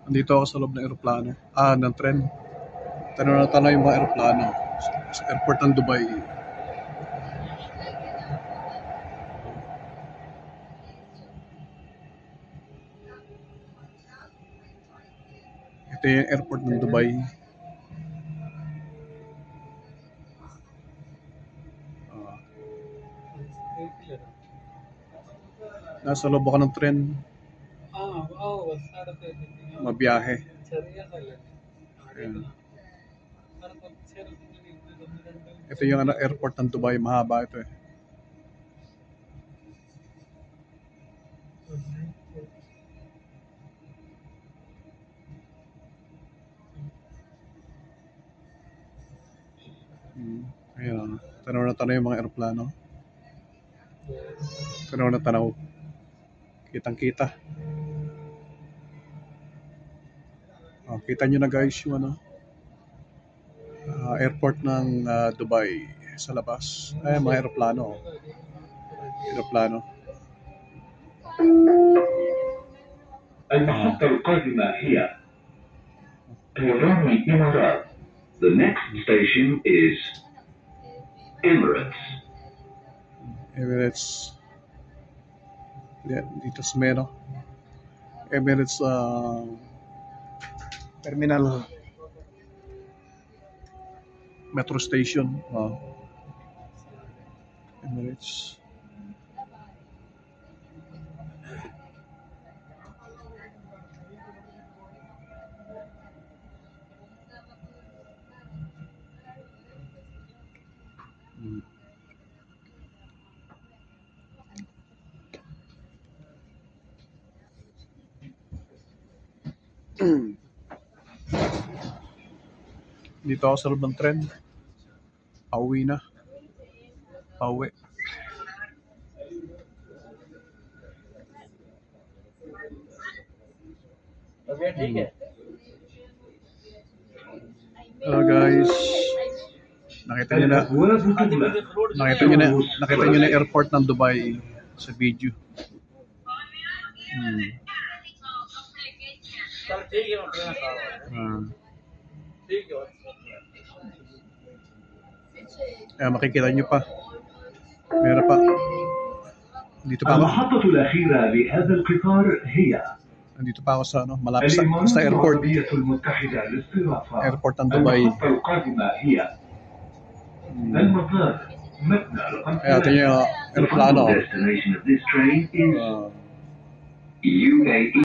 Andito ako sa loob ng eroplano. Ng tren. Tanong na tanong yung mga eroplano sa airport ng Dubai. Ito yung airport ng Dubai. Nasa loob ako ng tren. Mabiyahe. Ayan. Ito yung airport ng Dubai. Mahaba ito eh. Ayan. Tanaw na tanaw yung mga aeroplano. Tanaw na tanaw. Kitang-kita. Kita nyo na guys yung airport ng Dubai sa labas. Ay, mga aeroplano. Aeroplano. المحطة القادمة هي طيران الإمارات. The next station is Emirates. Emirates. Yeah, dito sa Mero. Emirates Terminal Metro Station. Emirates. Dito ako sa loob ng tren. Pauwi na. Pauwi. Hello guys. Nakita niyo na airport ng Dubai sa video. Makikita nyo pa. Meron pa. Dito pa ako. المحطة الأخيرة لهذا القطار هي Nandito pa ako sa malapit sa airport. Airport ng Dubai. المحطة القادمة هي المطار مبنى رقم 3. Ito yung aeroplano. The destination of this train is UAE.